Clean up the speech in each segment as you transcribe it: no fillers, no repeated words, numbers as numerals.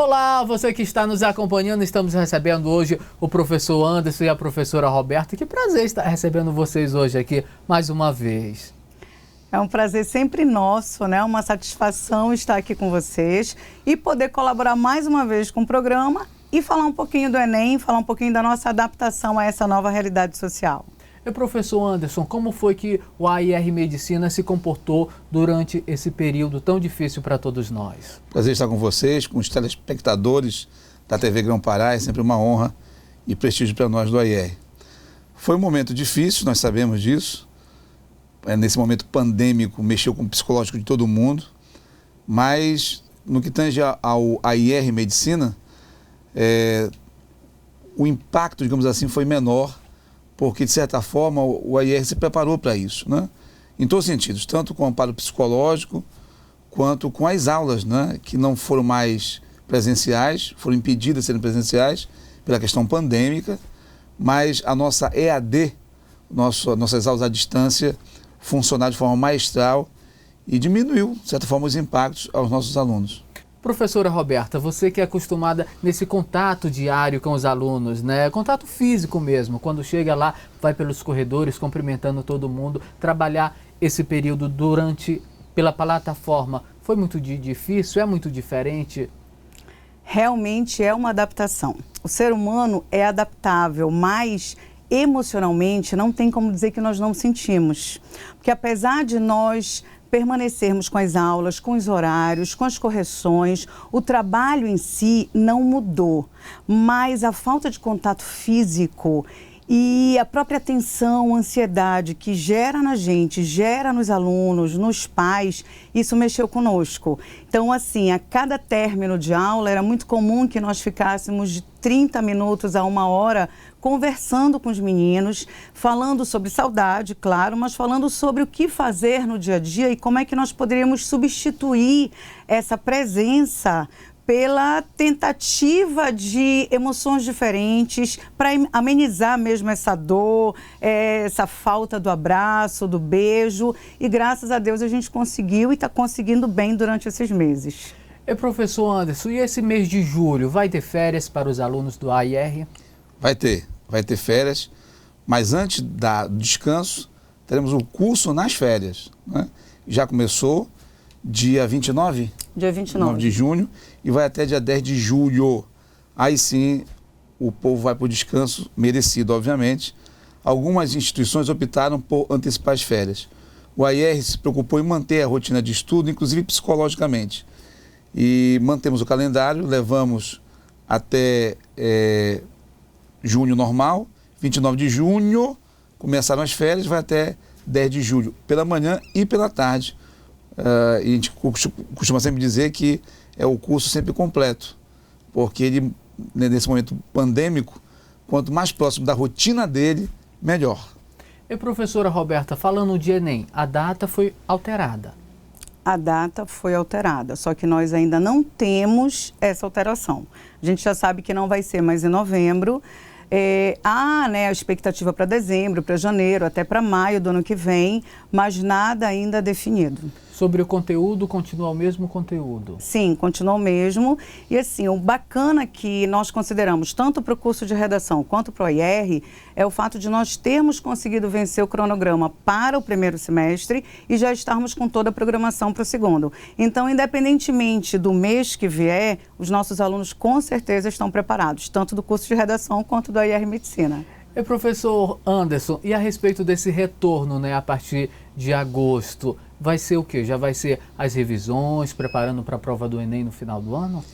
Olá, você que está nos acompanhando, estamos recebendo hoje o professor Anderson e a professora Roberta. Que prazer estar recebendo vocês hoje aqui mais uma vez. É um prazer sempre nosso, né? Uma satisfação estar aqui com vocês e poder colaborar mais uma vez com o programa e falar um pouquinho do Enem, falar um pouquinho da nossa adaptação a essa nova realidade social. E professor Anderson, como foi que o AIR Medicina se comportou durante esse período tão difícil para todos nós? Prazer estar com vocês, com os telespectadores da TV Grão-Pará, é sempre uma honra e prestígio para nós do AIR. Foi um momento difícil, nós sabemos disso. Nesse momento pandêmico, mexeu com o psicológico de todo mundo, mas no que tange ao AIR Medicina, o impacto, digamos assim, foi menor, porque, de certa forma, o AIR se preparou para isso, né? Em todos os sentidos, tanto com o amparo psicológico, quanto com as aulas, né? Que não foram mais presenciais, foram impedidas de serem presenciais pela questão pandêmica, mas a nossa EAD, nossas aulas à distância, funcionaram de forma maestral e diminuiu, de certa forma, os impactos aos nossos alunos. Professora Roberta, você que é acostumada nesse contato diário com os alunos, né? Contato físico mesmo, quando chega lá, vai pelos corredores cumprimentando todo mundo, trabalhar esse período pela plataforma, foi muito difícil, é muito diferente? Realmente é uma adaptação. O ser humano é adaptável, mas emocionalmente não tem como dizer que nós não sentimos. Porque apesar de nós permanecermos com as aulas, com os horários, com as correções, o trabalho em si não mudou, mas a falta de contato físico e a própria tensão, ansiedade que gera na gente, gera nos alunos, nos pais, isso mexeu conosco. Então, assim, a cada término de aula era muito comum que nós ficássemos de 30 minutos a 1 hora conversando com os meninos, falando sobre saudade, claro, mas falando sobre o que fazer no dia a dia e como é que nós poderíamos substituir essa presença pela tentativa de emoções diferentes, para amenizar mesmo essa dor, essa falta do abraço, do beijo. E graças a Deus a gente conseguiu e está conseguindo bem durante esses meses. E professor Anderson, e esse mês de julho, vai ter férias para os alunos do AIR? Vai ter férias, mas antes do descanso, teremos o curso nas férias, né? Já começou dia 29? Dia 29 de junho e vai até dia 10 de julho. Aí sim o povo vai para o descanso, merecido, obviamente. Algumas instituições optaram por antecipar as férias. O AIR se preocupou em manter a rotina de estudo, inclusive psicologicamente. E mantemos o calendário, levamos até junho normal, 29 de junho, começaram as férias, vai até 10 de julho, pela manhã e pela tarde. E a gente costuma sempre dizer que é o curso sempre completo, porque ele, nesse momento pandêmico, quanto mais próximo da rotina dele, melhor. E professora Roberta, falando de Enem, a data foi alterada. A data foi alterada, só que nós ainda não temos essa alteração. A gente já sabe que não vai ser mais em novembro. Há, a expectativa para dezembro, para janeiro, até para maio do ano que vem, mas nada ainda definido. Sobre o conteúdo, continua o mesmo conteúdo? Sim, continua o mesmo. E assim, o bacana que nós consideramos, tanto para o curso de redação quanto para o AIR, é o fato de nós termos conseguido vencer o cronograma para o primeiro semestre e já estarmos com toda a programação para o segundo. Então, independentemente do mês que vier, os nossos alunos com certeza estão preparados, tanto do curso de redação quanto do AIR Medicina. E professor Anderson, e a respeito desse retorno, a partir de agosto, vai ser o quê? Já vai ser as revisões, preparando para a prova do Enem no final do ano?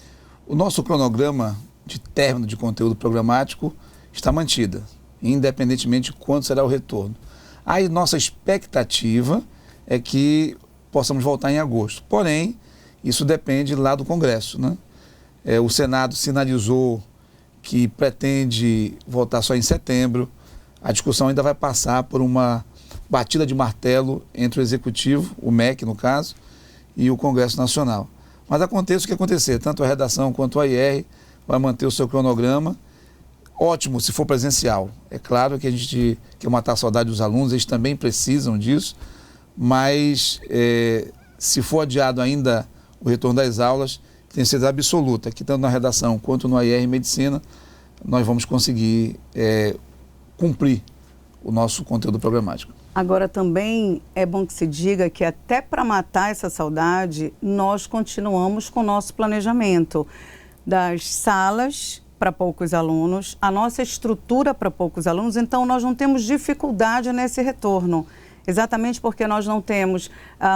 O nosso cronograma de término de conteúdo programático está mantida, independentemente de quando será o retorno. Aí nossa expectativa é que possamos voltar em agosto. Porém, isso depende lá do Congresso, né? O Senado sinalizou que pretende voltar só em setembro. A discussão ainda vai passar por uma batida de martelo entre o Executivo, o MEC no caso, e o Congresso Nacional. Mas aconteça o que acontecer, tanto a redação quanto a IR vai manter o seu cronograma. Ótimo se for presencial. É claro que a gente quer matar a saudade dos alunos, eles também precisam disso, mas se for adiado ainda o retorno das aulas, tenho certeza absoluta que tanto na redação quanto no AIR Medicina, nós vamos conseguir cumprir o nosso conteúdo programático. Agora também é bom que se diga que até para matar essa saudade, nós continuamos com o nosso planejamento das salas para poucos alunos, a nossa estrutura para poucos alunos, então nós não temos dificuldade nesse retorno. Exatamente porque nós não temos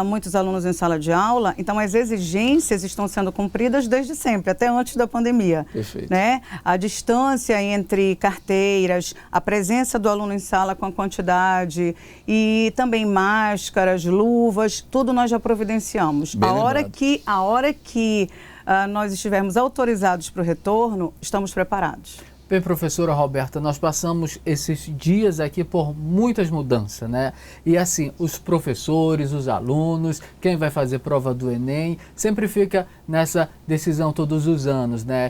muitos alunos em sala de aula, então as exigências estão sendo cumpridas desde sempre, até antes da pandemia. Perfeito. Né? A distância entre carteiras, a presença do aluno em sala com a quantidade e também máscaras, luvas, tudo nós já providenciamos. Bem a lembrado. hora que nós estivermos autorizados para o retorno, estamos preparados. Bem, professora Roberta, nós passamos esses dias aqui por muitas mudanças, né? E assim, os professores, os alunos, quem vai fazer prova do Enem, sempre fica nessa decisão todos os anos, né?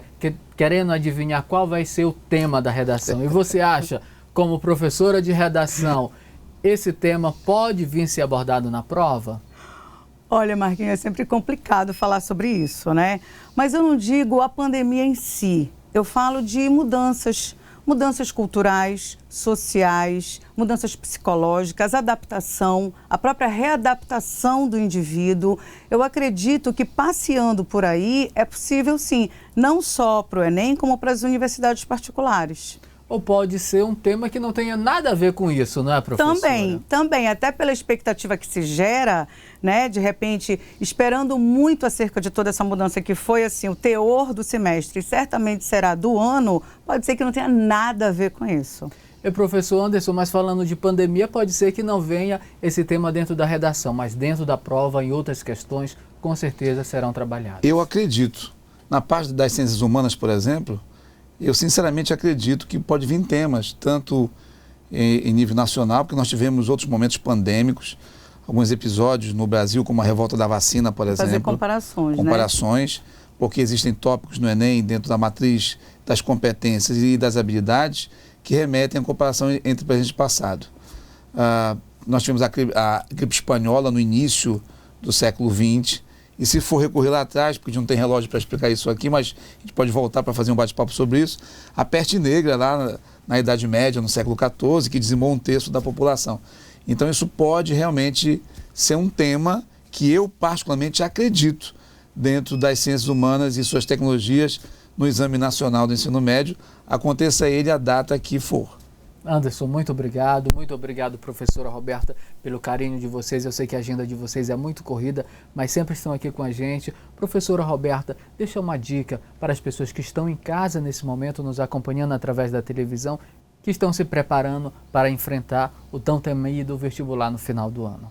Querendo adivinhar qual vai ser o tema da redação. E você acha, como professora de redação, esse tema pode vir ser abordado na prova? Olha, Marquinhos, é sempre complicado falar sobre isso, né? Mas eu não digo a pandemia em si. Eu falo de mudanças culturais, sociais, mudanças psicológicas, adaptação, a própria readaptação do indivíduo. Eu acredito que passeando por aí é possível sim, não só para o Enem, como para as universidades particulares. Ou pode ser um tema que não tenha nada a ver com isso, não é, professora? Também, até pela expectativa que se gera, né, de repente, esperando muito acerca de toda essa mudança que foi assim, o teor do semestre, e certamente será do ano, pode ser que não tenha nada a ver com isso. E professor Anderson, mas falando de pandemia, pode ser que não venha esse tema dentro da redação, mas dentro da prova, em outras questões, com certeza serão trabalhadas. Eu acredito. Na parte das ciências humanas, por exemplo, eu sinceramente acredito que pode vir temas, tanto em nível nacional, porque nós tivemos outros momentos pandêmicos, alguns episódios no Brasil, como a revolta da vacina, por exemplo. Fazer comparações, né? Porque existem tópicos no Enem, dentro da matriz das competências e das habilidades, que remetem à comparação entre presente e passado. Nós tivemos a gripe espanhola no início do século XX, e se for recorrer lá atrás, porque a gente não tem relógio para explicar isso aqui, mas a gente pode voltar para fazer um bate-papo sobre isso, a peste negra lá na Idade Média, no século XIV, que dizimou um terço da população. Então isso pode realmente ser um tema que eu particularmente acredito dentro das ciências humanas e suas tecnologias no Exame Nacional do Ensino Médio, aconteça ele a data que for. Anderson, muito obrigado, professora Roberta, pelo carinho de vocês. Eu sei que a agenda de vocês é muito corrida, mas sempre estão aqui com a gente. Professora Roberta, deixa uma dica para as pessoas que estão em casa nesse momento, nos acompanhando através da televisão, que estão se preparando para enfrentar o tão temido vestibular no final do ano.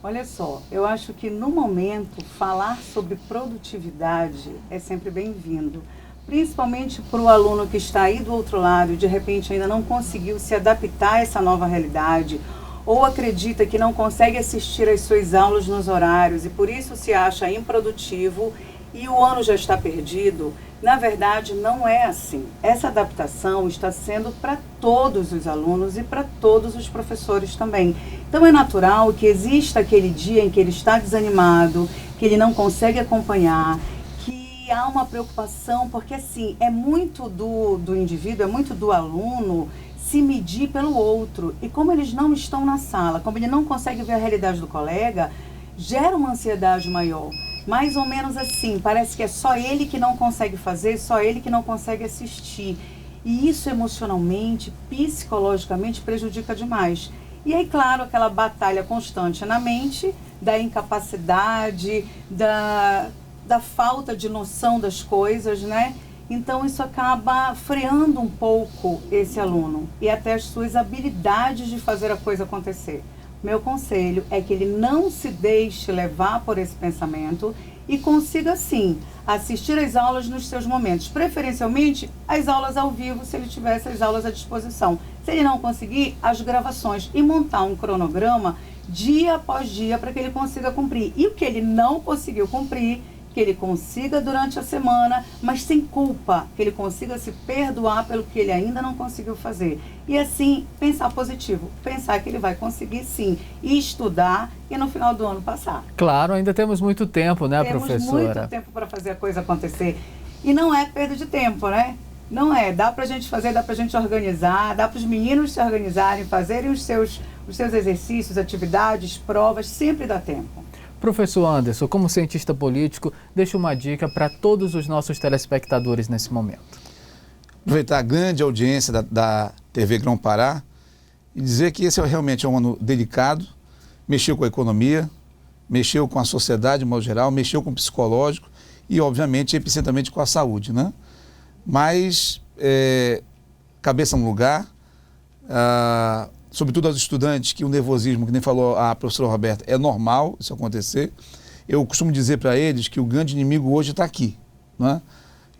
Olha só, eu acho que no momento falar sobre produtividade é sempre bem-vindo. Principalmente para o aluno que está aí do outro lado e de repente ainda não conseguiu se adaptar a essa nova realidade, ou acredita que não consegue assistir às suas aulas nos horários e por isso se acha improdutivo e o ano já está perdido. Na verdade, não é assim. Essa adaptação está sendo para todos os alunos e para todos os professores também. Então é natural que exista aquele dia em que ele está desanimado, que ele não consegue acompanhar, há uma preocupação, porque assim, é muito do indivíduo, é muito do aluno se medir pelo outro. E como eles não estão na sala, como ele não consegue ver a realidade do colega, gera uma ansiedade maior. Mais ou menos assim, parece que é só ele que não consegue fazer, só ele que não consegue assistir. E isso emocionalmente, psicologicamente prejudica demais. E aí, claro, aquela batalha constante na mente, da incapacidade, da falta de noção das coisas, né? Então isso acaba freando um pouco esse aluno e até as suas habilidades de fazer a coisa acontecer. Meu conselho é que ele não se deixe levar por esse pensamento e consiga sim assistir às aulas nos seus momentos, preferencialmente as aulas ao vivo, se ele tivesse as aulas à disposição. Se ele não conseguir, as gravações e montar um cronograma dia após dia para que ele consiga cumprir. E o que ele não conseguiu cumprir, que ele consiga durante a semana, mas sem culpa, que ele consiga se perdoar pelo que ele ainda não conseguiu fazer. E assim, pensar positivo, pensar que ele vai conseguir sim, e estudar e no final do ano passar. Claro, ainda temos muito tempo, né, Temos professora? muito tempo para fazer a coisa acontecer. E não é perda de tempo, né? Não é, dá pra gente fazer, dá pra gente organizar, dá para os meninos se organizarem, fazerem os seus exercícios, atividades, provas, sempre dá tempo. Professor Anderson, como cientista político, deixa uma dica para todos os nossos telespectadores nesse momento. Aproveitar a grande audiência da TV Grão-Pará e dizer que esse realmente é um ano delicado, mexeu com a economia, mexeu com a sociedade de modo geral, mexeu com o psicológico e, obviamente, epicentramente com a saúde, né? Mas, cabeça no lugar, sobretudo aos estudantes, que o nervosismo, que nem falou a professora Roberta, é normal isso acontecer. Eu costumo dizer para eles que o grande inimigo hoje está aqui, né?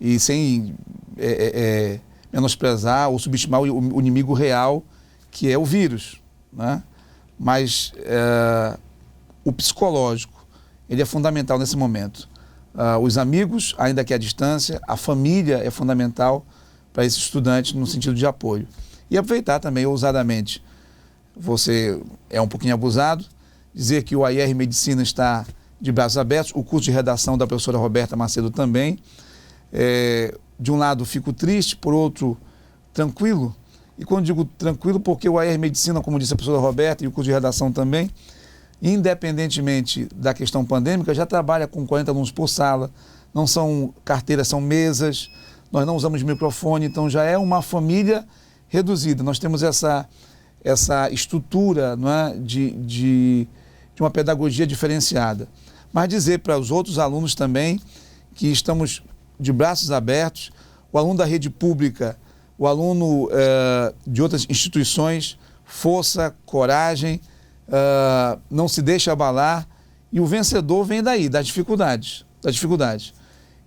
E sem menosprezar ou subestimar o inimigo real, que é o vírus, né? Mas o psicológico, ele é fundamental nesse momento. Os amigos, ainda que à distância, a família é fundamental para esses estudantes no sentido de apoio. E aproveitar também ousadamente, você é um pouquinho abusado, dizer que o AIR Medicina está de braços abertos, o curso de redação da professora Roberta Macedo também. De um lado fico triste, por outro tranquilo. E quando digo tranquilo, porque o AIR Medicina, como disse a professora Roberta, e o curso de redação também, independentemente da questão pandêmica, já trabalha com 40 alunos por sala, não são carteiras, são mesas, nós não usamos microfone, então já é uma família reduzida. Nós temos essa estrutura, não é, de uma pedagogia diferenciada. Mas dizer para os outros alunos também que estamos de braços abertos, o aluno da rede pública, o aluno de outras instituições, força, coragem, não se deixe abalar, e o vencedor vem daí, das dificuldades.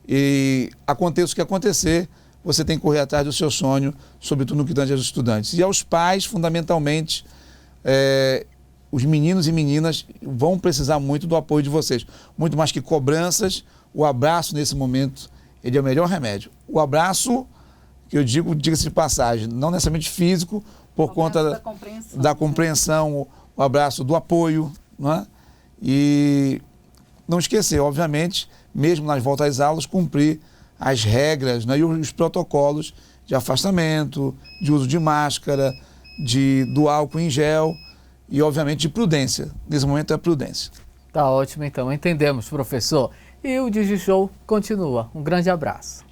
E aconteça o que acontecer, você tem que correr atrás do seu sonho, sobretudo no que tange aos estudantes. E aos pais, fundamentalmente, os meninos e meninas vão precisar muito do apoio de vocês. Muito mais que cobranças, o abraço nesse momento, ele é o melhor remédio. O abraço, que eu digo, diga-se de passagem, não necessariamente físico, por conta da compreensão, o abraço do apoio, não é? E não esquecer, obviamente, mesmo nas voltas às aulas, cumprir as regras, né, e os protocolos de afastamento, de uso de máscara, do álcool em gel e, obviamente, de prudência. Nesse momento é prudência. Tá ótimo, então. Entendemos, professor. E o DigiShow continua. Um grande abraço.